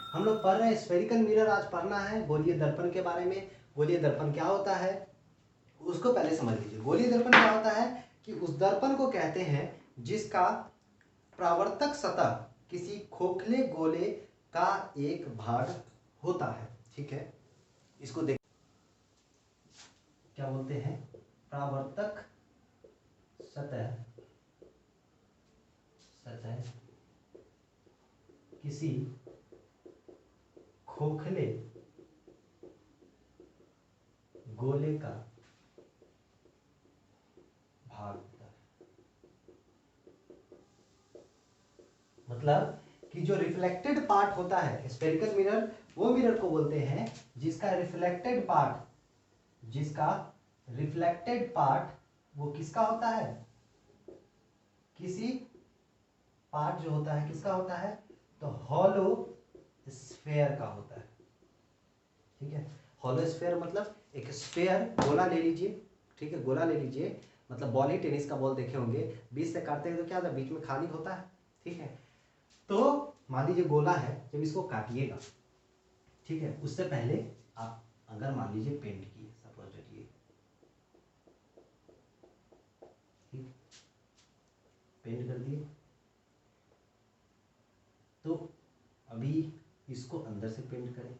हम लोग पढ़ रहे हैं स्फेरिकल मिरर, आज पढ़ना है गोलीय दर्पण के बारे में। गोलीय दर्पण क्या होता है उसको पहले समझ लीजिए। गोलीय दर्पण क्या होता है कि उस दर्पण को कहते हैं जिसका परावर्तक सतह किसी खोखले गोले का एक भाग होता है। ठीक है, इसको देख क्या बोलते हैं, परावर्तक सतह किसी खोखले गोले का भाग होता है। मतलब कि जो रिफ्लेक्टेड पार्ट होता है स्फेरिकल मिरर, वो मिरर को बोलते हैं जिसका रिफ्लेक्टेड पार्ट वो किसका होता है, किसी पार्ट जो होता है किसका होता है, तो हॉलो स्फेयर का होता है। ठीक है, हॉलो स्फेयर मतलब एक स्फेयर, गोला ले लीजिए। ठीक है, गोला ले लीजिए, मतलब बॉल ही टेनिस का बॉल देखे होंगे, बीच से काटते हैं तो क्या होता है, बीच में खाली होता है। ठीक है, तो मान लीजिए गोला है, जब इसको काटिएगा, ठीक है, उससे पहले आप अगर मान लीजिए पेंट किए, सपोज करिए, ठीक, पेंट कर दिए, तो अभी इसको अंदर से पेंट करें।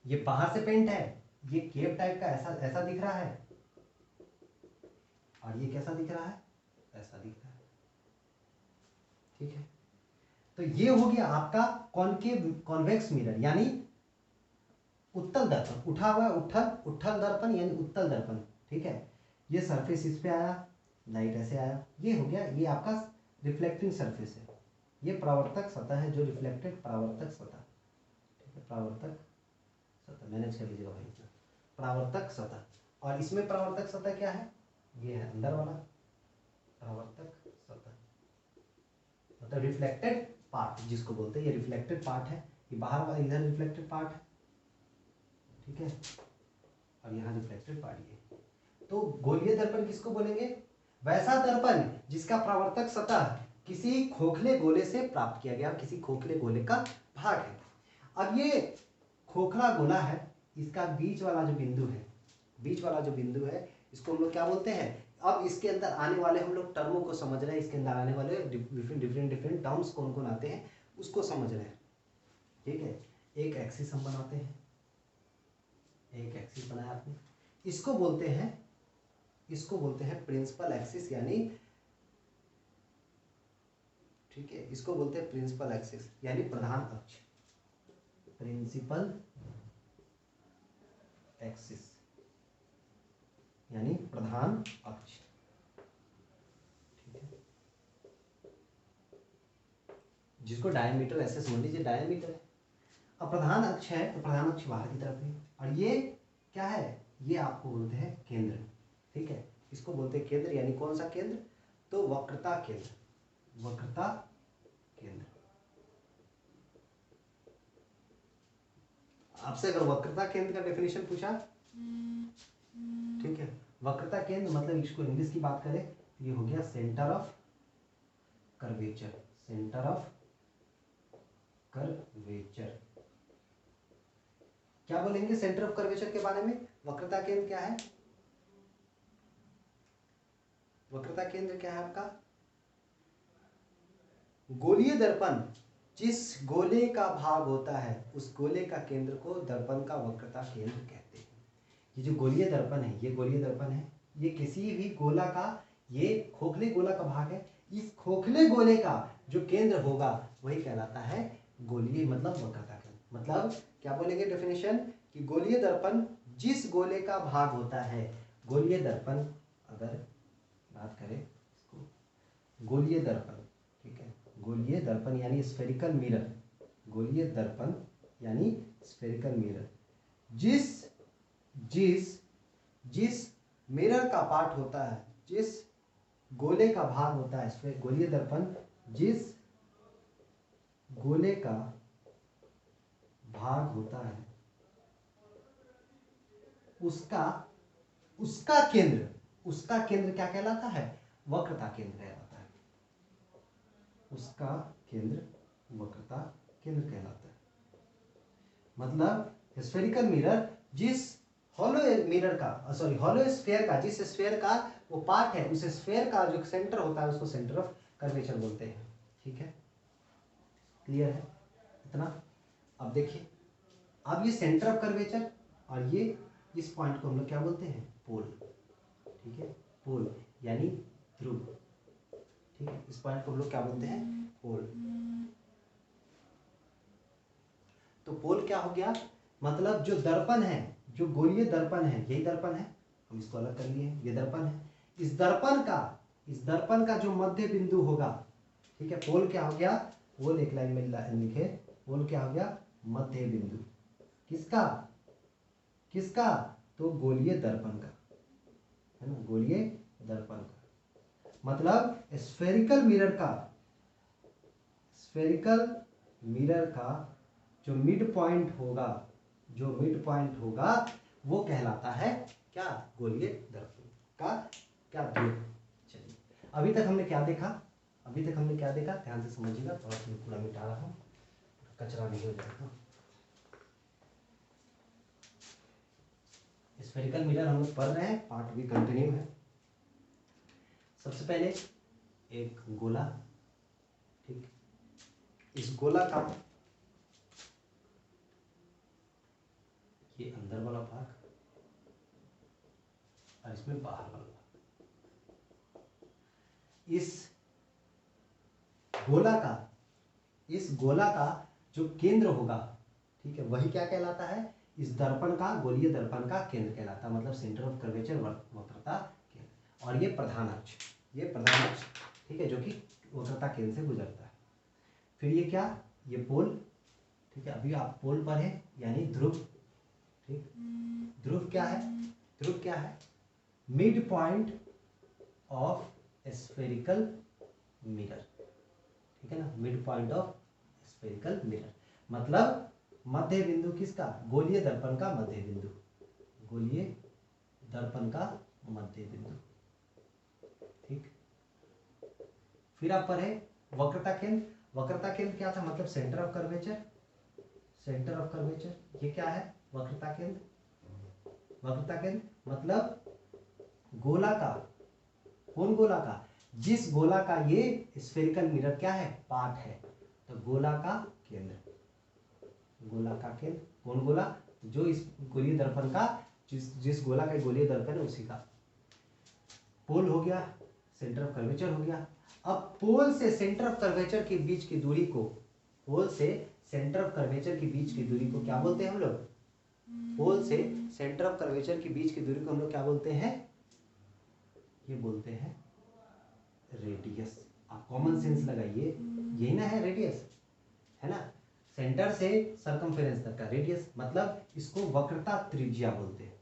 ये बाहर से पेंट है, ये केप टाइप का ऐसा ऐसा दिख रहा है, और ये कैसा दिख रहा है, ऐसा दिख रहा है। ठीक है, तो ये हो गया आपका कॉनकेव कॉन्वेक्स मिरर, यानी उत्तल दर्पण, उठा हुआ उठल दर्पण यानी उत्तल दर्पण। ठीक है, ये सरफेस इस पे आया, लाइट ऐसे आया, ये हो गया, ये आपका रिफ्लेक्टिंग सरफेस है। ये परावर्तक सतह है, जो रिफ्लेक्टेड परावर्तक सतह। ठीक है, परावर्तक सतह मैनेज कर लीजिएगा भाई इतना, परावर्तक सतह। और इसमें परावर्तक सतह क्या है, ये है अंदर वाला परावर्तक सतह, मतलब रिफ्लेक्टेड पार्ट जिसको बोलते हैं, ये रिफ्लेक्टेड पार्ट है, ये बाहर वाला इधर रिफ्लेक्टेड पार्ट है। ठीक है, और यहाँ रिफ्लेक्टेड पार्ट ये। तो गोलीय दर्पण किसको बोलेंगे, वैसा दर्पण जिसका परावर्तक सतह किसी खोखले गोले से प्राप्त किया गया, किसी खोखले गोले का भाग है। अब ये खोखला गोला है, इसका बीच वाला जो बिंदु है, बीच वाला जो बिंदु है, इसको हम लोग क्या बोलते हैं। अब इसके अंदर आने वाले हम लोग टर्मों को समझ रहे हैं, इसके अंदर आने वाले डिफरेंट टर्म्स कौन कौन आते हैं उसको समझ रहे हैं। ठीक है, एक एक्सिस हम बनाते हैं, एक एक्सिस बनाया आपने, इसको बोलते हैं प्रिंसिपल एक्सिस, यानी ठीक है, इसको बोलते हैं प्रिंसिपल एक्सिस यानी प्रधान अक्ष, प्रिंसिपल एक्सिस यानी प्रधान अक्ष। ठीक है, जिसको डायमीटर ऐसे समझ लीजिए, डायमीटर है। अब प्रधान अक्ष है तो प्रधान अक्ष बाहर की तरफ है, और ये क्या है, ये आपको बोलते हैं केंद्र। ठीक है, इसको बोलते हैं केंद्र, यानी कौन सा केंद्र, तो वक्रता केंद्र, वक्रता केंद्र। आपसे अगर वक्रता केंद्र का डेफिनेशन पूछा, ठीक है, वक्रता केंद्र मतलब इसको इंग्लिश की बात करें, ये हो गया centre of curvature, centre of curvature. क्या बोलेंगे सेंटर ऑफ कर्वेचर के बारे में, वक्रता केंद्र क्या है, वक्रता केंद्र क्या है आपका, गोलीय दर्पण जिस गोले का भाग होता है उस गोले का केंद्र को दर्पण का वक्रता केंद्र कहते हैं। ये जो गोलीय दर्पण है, ये गोलीय दर्पण है, ये किसी भी गोला का, ये खोखले गोला का भाग है, इस खोखले गोले का जो केंद्र होगा वही कहलाता है गोलीय, मतलब वक्रता केंद्र। मतलब क्या बोलेंगे डेफिनेशन, कि गोलीय दर्पण जिस गोले का भाग होता है, गोलीय दर्पण अगर बात करें इसको, गोलीय दर्पण, ठीक है, गोलीय दर्पण यानी स्फेरिकल मिरर, गोलीय दर्पण यानी स्फेरिकल मिरर, जिस जिस जिस मिरर का पार्ट होता है, जिस गोले का भाग होता है, गोलीय दर्पण जिस गोले का भाग होता है उसका उसका केंद्र क्या कहलाता है, वक्रता केंद्र कहलाता है, उसका केंद्र वक्रता केंद्र कहलाता है। मतलब स्फेरिकल मिरर जिस हॉलो मिरर का हॉलो स्फीयर का, जिस स्फीयर का वो पार्ट है, उस स्फीयर का जो सेंटर होता है उसको सेंटर ऑफ कर्वेचर बोलते हैं। ठीक है, क्लियर है इतना? अब देखिए, अब ये सेंटर ऑफ कर्वेचर और ये इस पॉइंट को हम लोग क्या बोलते हैं? पोल। ठीक है, पोल यानी ध्रुव। ठीक है, इस पॉइंट को हम लोग क्या बोलते हैं? पोल। तो पोल क्या हो गया? मतलब जो दर्पण है, जो गोलीय दर्पण है, यही दर्पण है, हम इसको अलग कर लिए, ये दर्पण है। इस दर्पण का जो मध्य बिंदु होगा, ठीक है, पोल क्या हो गया? पोल एक लाइन में लिखे, पोल क्या हो गया? मध्य बिंदु। किसका? किसका? तो गोलीय दर्पण का, है ना, गोलीय दर्पण का। मतलब स्फेरिकल मिरर का जो मिड पॉइंट होगा, वो कहलाता है क्या? गोलीय दर्पण का क्या ध्रुव। चलिए, अभी तक हमने क्या देखा? ध्यान से समझिएगा, थोड़ा सा पूरा मिटा रहा हूँ, कचरा नहीं हो जाएगा। स्फेरिकल मिरर हम लोग पढ़ रहे हैं, पार्ट भी कंटिन्यू है। सबसे पहले एक गोला, ठीक, इस गोला का ये अंदर वाला भाग और इसमें बाहर वाला भाग। इस गोला का जो केंद्र होगा, ठीक है, वही क्या कहलाता है? इस दर्पण का, गोलीय दर्पण का केंद्र कहलाता है। मतलब सेंटर ऑफ कर्वेचर, वक्रता केंद्र। और ये प्रधान अक्ष, ठीक है, जो कि वक्रता केंद्र से गुजरता है। फिर ये क्या? ये पोल। ठीक है, अभी आप पोल पर है, यानी ध्रुव। ठीक, ध्रुव क्या है? Mid point of spherical mirror. ठीक है ना, mid point of spherical mirror मतलब मध्य बिंदु किसका? गोलीय दर्पण का मध्य बिंदु। ठीक, फिर आप पढ़े वक्रता केंद्र क्या था? मतलब सेंटर ऑफ कर्वेचर। ये क्या है? वक्रता केंद्र मतलब गोला का, कौन गोला का? जिस गोला का ये स्फेरिकल मिरर क्या है? पार्ट है। तो गोला का केंद्र, कौन गोला? जो इस गोलीय दर्पण का, जिस गोला का गोलीय दर्पण है उसी का। पोल हो गया, सेंटर ऑफ कर्वेचर हो गया। अब पोल से सेंटर ऑफ कर्वेचर के बीच की दूरी को, क्या बोलते हैं हम लोग? पोल से सेंटर ऑफ कर्वेचर के बीच की दूरी को हम लोग क्या बोलते हैं? ये बोलते हैं रेडियस। आप कॉमन सेंस लगाइए, यही ना है रेडियस, है ना? सेंटर से सर्कमफेरेंस तक का रेडियस, मतलब इसको वक्रता त्रिज्या बोलते हैं।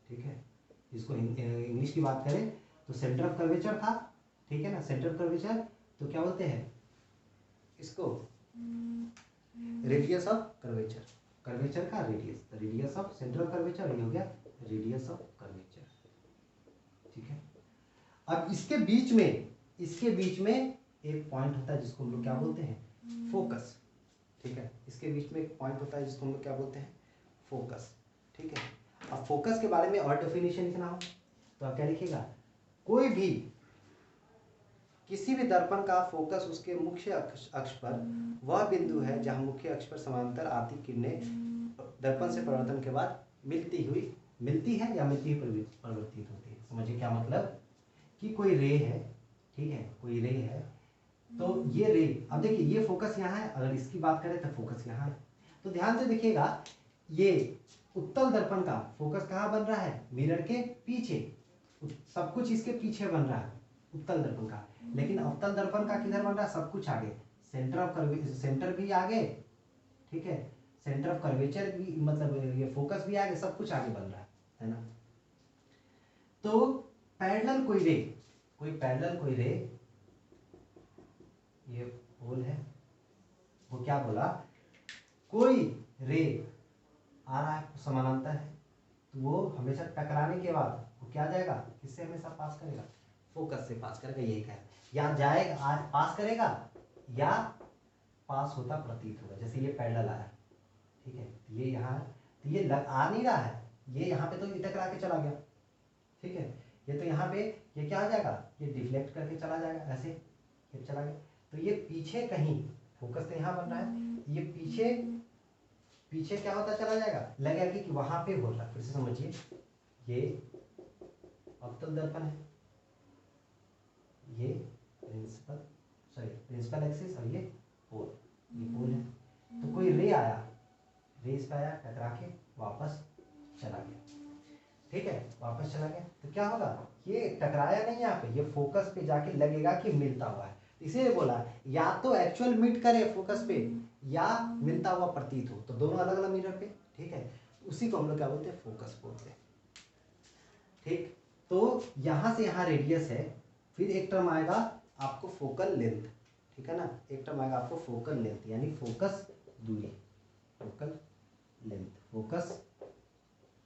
ठीक है, इसको इंग्लिश की बात करें तो सेंटर ऑफ कर्वेचर था, ठीक है ना, सेंटर ऑफ कर्वेचर, तो क्या बोलते हैं इसको? रेडियस ऑफ कर्वेचर का radius, radius of centre of curvature, ये हो गया रेडियस ऑफ कर्वेचर। ठीक है, अब इसके बीच में एक पॉइंट होता है जिसको हम लोग क्या बोलते हैं? फोकस। ठीक है, इसके बीच में एक पॉइंट होता है जिसको हम लोग क्या बोलते हैं? फोकस। ठीक है, अब फोकस के बारे में और डेफिनेशन लिखना हो तो आप क्या लिखिएगा? कोई भी, किसी भी दर्पण का फोकस उसके मुख्य अक्ष पर वह बिंदु है जहां मुख्य अक्ष पर समांतर आती किरणें दर्पण से परावर्तन के बाद मिलती है या परिवर्तित होती है। समझिए क्या मतलब? कि कोई रे है, ठीक है, कोई रे है, तो ये रे, अब देखिए ये फोकस यहाँ है, अगर इसकी बात करें तो फोकस यहाँ है। तो ध्यान से देखिएगा, ये उत्तल दर्पण का फोकस कहाँ बन रहा है? मिरर के पीछे, सब कुछ इसके पीछे बन रहा है उत्तल दर्पण का। लेकिन अवतल दर्पण का किधर बन रहा है? सब कुछ आगे, सेंटर भी आगे, ठीक है, सेंटर ऑफ कर्वेचर भी, मतलब ये फोकस भी आगे, सब कुछ आगे बन रहा है ना? तो पैरेलल कोई रे, ये होल है, वो क्या बोला? कोई रे आ रहा है, समानांतर है, तो वो हमेशा टकराने के बाद वो क्या जाएगा? किससे हमेशा पास करेगा? फोकस से पास करेगा। यही कह, या जाएगा, आज पास करेगा या पास होता प्रतीत होगा। जैसे ये पैरेलल आया, ठीक है, ये यहाँ तो ये आ नहीं रहा है, ये यहाँ पे तो टकरा के चला गया, ठीक है, ये तो यहाँ पे ये क्या हो जाएगा, ये डिफ्लेक्ट करके चला जाएगा, ऐसे ये चला गया। तो ये पीछे कहीं फोकस तो यहाँ बन रहा है, ये पीछे पीछे क्या होता चला जाएगा, लगेगा कि वहां पे हो रहा है। फिर से समझिए, ये अवतल दर्पण है, ये प्रिंसिपल एक्सिस और ये पोल है। तो कोई रे आया, रे इस पे आया, टकरा के वापस चला गया, ठीक है, वापस चला गया। तो क्या होगा, ये टकराया नहीं यहाँ पे, ये फोकस पे जाके लगेगा कि मिलता हुआ है। इसीलिए बोला या तो एक्चुअल मीट करे फोकस पे या मिलता हुआ प्रतीत हो, तो दोनों अलग अलग मिरर पे, ठीक है, उसी को हम लोग क्या बोलते हैं, फोकस बोलते हैं, ठीक। तो यहाँ से यहाँ रेडियस है, फिर एक टर्म आएगा आपको फोकल लेंथ, ठीक है ना, एक टर्म आएगा आपको फोकल लेंथ यानी फोकस दूरी, फोकल लेंथ, फोकस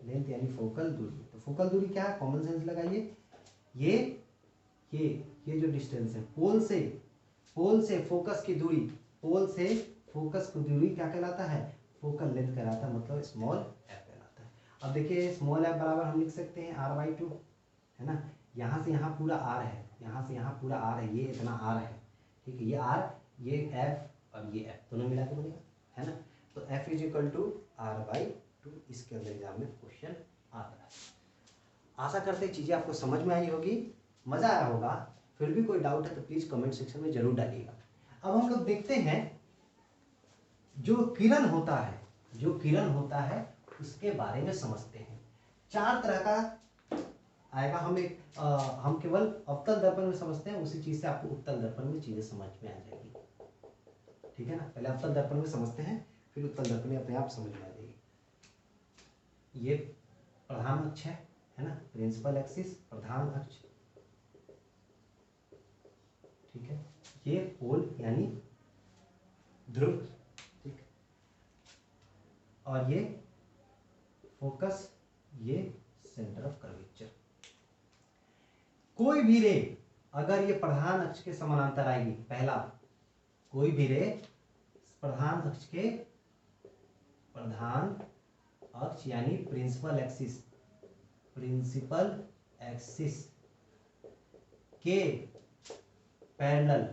लेंथ यानी फोकल दूरी। तो फोकल दूरी क्या है, कॉमन सेंस लगाइए, ये जो डिस्टेंस है पोल से फोकस की दूरी, पोल से फोकस की दूरी क्या कहलाता है, फोकल लेंथ कहलाता है, मतलब स्मॉल एफ कहलाता है। अब देखिए स्मॉल एफ बराबर हम लिख सकते हैं r/2, है ना, यहाँ से यहाँ पूरा r है, यहाँ से यहाँ पूरा r है, ये इतना r है, ठीक है, ये r, ये f और ये f दोनों मिला के बनेगा, है ना। तो f = r/2, इसके अंदर एग्जाम में क्वेश्चन आता है। आशा करते हैं चीज़ें आपको समझ में आई होगी, मज़ा आया होगा। फिर भी कोई डाउट है तो प्लीज़ कमेंट सेक्शन में जरूर डालिएगा। अब हम लोग देखते हैं जो किरण होता है उसके बारे में समझते हैं। 4 तरह का आएगा, हम केवल अवतल दर्पण में समझते हैं, उसी चीज़ से आपको उत्तल दर्पण में चीज़ें समझ में आ जाएगी, ठीक है ना। पहले अवतल दर्पण में समझते हैं, फिर उत्तल दर्पण में अपने आप समझ में आ जाएगी। ये प्रधान अक्ष है ना, प्रिंसिपल एक्सिस, प्रधान अक्ष, ठीक है, ये पोल यानी ध्रुव, ठीक, और ये फोकस, ये सेंटर ऑफ कर्वेचर। कोई भी रे अगर ये प्रधान अक्ष के समानांतर आएगी, पहला कोई भी रे प्रधान अक्ष यानी प्रिंसिपल एक्सिस के पैरेलल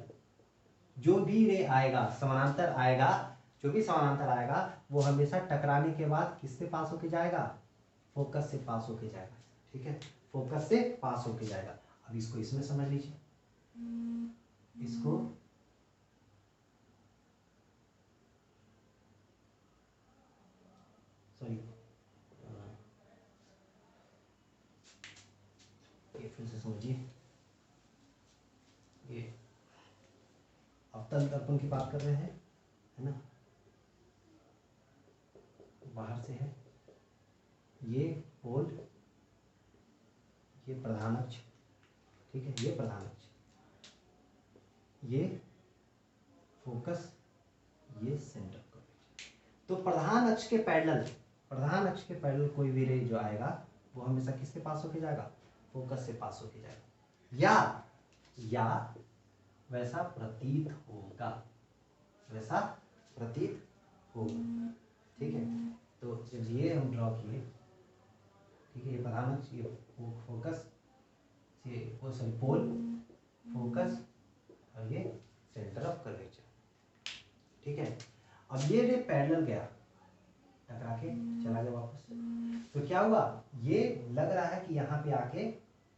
जो भी रे आएगा, समानांतर आएगा, जो भी समानांतर आएगा वो हमेशा टकराने के बाद किससे पास होके जाएगा, फोकस से पास होके जाएगा, ठीक है, फोकस से पास होके जाएगा। अब इसको इसमें समझ लीजिए, इसको सॉरी ये फिर से समझिए, ये अवतल दर्पण की बात कर रहे हैं, है ना, बाहर से है, ये पोल, ये प्रधान अक्ष, ठीक है, ये प्रधान अक्ष, ये फोकस, ये सेंटर। तो प्रधान अक्ष के पैरेलल कोई भी रे जो आएगा वो हमेशा किसके पास होके जाएगा, फोकस से पास होके जाएगा, या वैसा प्रतीत होगा, ठीक है। तो जब ये हम ड्रॉ किए, ठीक है, ये प्रधान अक्ष, ये फोकस, ये पोल, फोकस और ये सेंटर ऑफ कर्वेचर, ठीक है। अब ये रे पैरेलल गया, टकरा के चला गया वापस, तो क्या हुआ, ये लग रहा है कि यहाँ पे आके,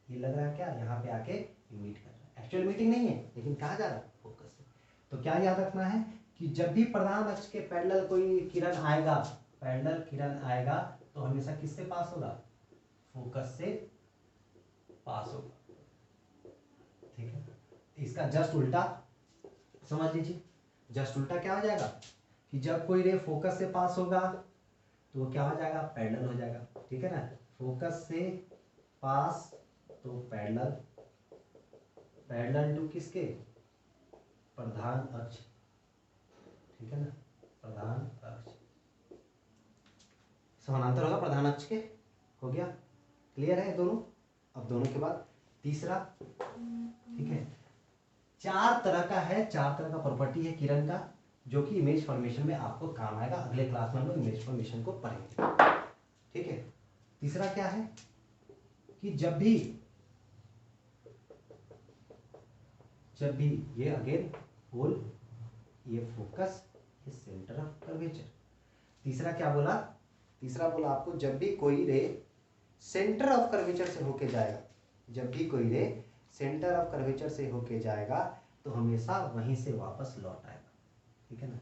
ये लग रहा है क्या, यहाँ पे आके मीट कर रहा है, एक्चुअल मीटिंग नहीं है लेकिन कहाँ जा रहा है, फोकस से। तो क्या याद रखना है कि जब भी प्रधान अक्ष के पैरेलल कोई किरण आएगा, तो हमेशा किससे पास होगा, फोकस से पास होगा, ठीक है। इसका जस्ट उल्टा समझ लीजिए, जस्ट उल्टा क्या हो जाएगा कि जब कोई रे फोकस से पास होगा तो वो क्या हो जाएगा, पैरेलल हो जाएगा, ठीक है ना, फोकस से पास तो पैरेलल टू किसके, प्रधान अक्ष, ठीक है ना, प्रधान अक्ष समानांतर होगा प्रधान अक्ष के, हो गया, क्लियर है दोनों। अब दोनों के बाद तीसरा, ठीक है, चार तरह का है, चार तरह का प्रॉपर्टी है किरण का, जो कि इमेज फॉर्मेशन में आपको काम आएगा। अगले क्लास में हम लोग इमेज फॉर्मेशन को पढ़ेंगे, ठीक है। तीसरा क्या है कि जब भी ये अगेन पोल, ये फोकस, ये सेंटर ऑफ कर्वेचर। तीसरा क्या बोला, तीसरा बोला आपको जब भी कोई रे सेंटर ऑफ कर्वेचर से होके जाएगा, जब भी कोई रे सेंटर ऑफ कर्वेचर से होके जाएगा तो हमेशा वहीं से वापस लौट आएगा, ठीक है ना।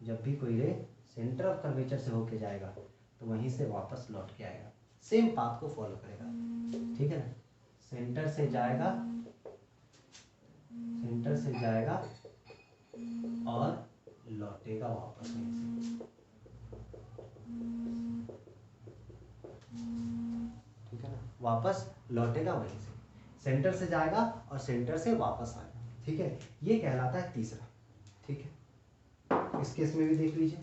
जब भी कोई रे सेंटर ऑफ कर्वेचर से होके जाएगा तो वहीं से वापस लौट के आएगा, सेम पाथ को फॉलो करेगा, ठीक है ना। सेंटर से जाएगा, सेंटर से जाएगा और लौटेगा वापस वहीं से, ठीक है ना। वापस लौटेगा वहीं से, सेंटर से जाएगा और सेंटर से वापस आएगा, ठीक है। ये कहलाता है तीसरा, ठीक है। इस केस में भी देख लीजिए,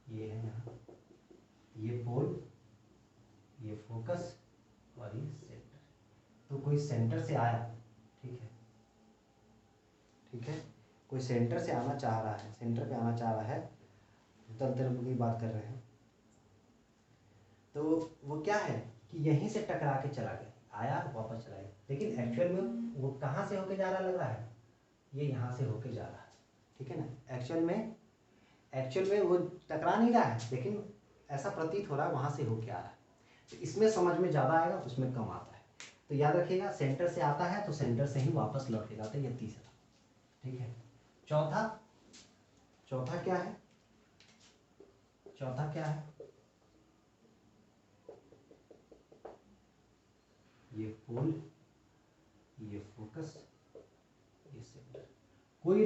ये है यहाँ, ये पोल, ये फोकस और ये सेंटर। तो कोई सेंटर से आया, ठीक है, ठीक है, कोई सेंटर से आना चाह रहा है, सेंटर पे आना चाह रहा है, तंत्र की बात कर रहे हैं, तो वो क्या है कि यहीं से टकरा के चला गया, आया वापस चला गया, लेकिन एक्चुअल में वो कहाँ से होके जा रहा लग रहा है, ये यहाँ से होके जा रहा है, ठीक है ना। एक्चुअल में वो टकरा नहीं रहा है, लेकिन ऐसा प्रतीत हो रहा है वहाँ से होके आ रहा है। तो इसमें समझ में ज़्यादा आएगा, उसमें कम आता है। तो याद रखिएगा, सेंटर से आता है तो सेंटर से ही वापस लौटेगा, तो ये तीसरा, ठीक है। चौथा क्या है, चौथा क्या है, ये पोल, ये फोकस, ये सेंटर। कोई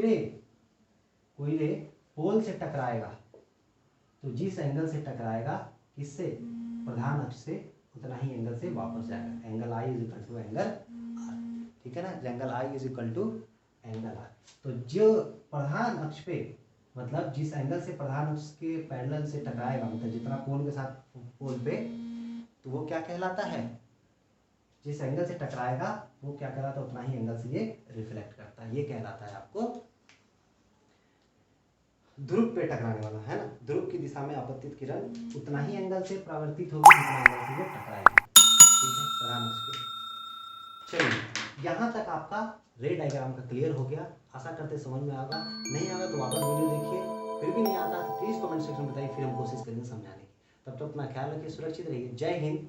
रे पोल से टकराएगा तो जिस एंगल से टकराएगा, किससे, प्रधान अक्ष से, उतना ही एंगल से वापस जाएगा। Angle I is equal to angle R, ठीक है ना। Angle I is equal to angle R. तो जो प्रधान अक्ष पे, मतलब जिस एंगल से प्रधान अक्ष के पैरेलल से टकराएगा, मतलब जितना कोण के साथ पोल पे, तो वो क्या कहलाता है, जिस एंगल से टकराएगा वो क्या कहलाता है, उतना ही एंगल से ये रिफ्लेक्ट करता है। ये कहलाता है आपको ध्रुव पे टकराने वाला, है ना। ध्रुव की दिशा में आपतित किरण उतना ही एंगल से परावर्तित होगी जितना एंगल से ये टकराएगी, ठीक है, प्रधान अक्ष के। चलिए, यहाँ तक आपका रे डायग्राम का क्लियर हो गया। आशा करते समझ में आएगा, नहीं आएगा तो वापस वीडियो देखिए, फिर भी नहीं आता तो प्लीज़ कमेंट सेक्शन में बताइए, फिर हम कोशिश करेंगे समझाने की। तब तक अपना ख्याल रखिए, सुरक्षित रहिए। जय हिंद।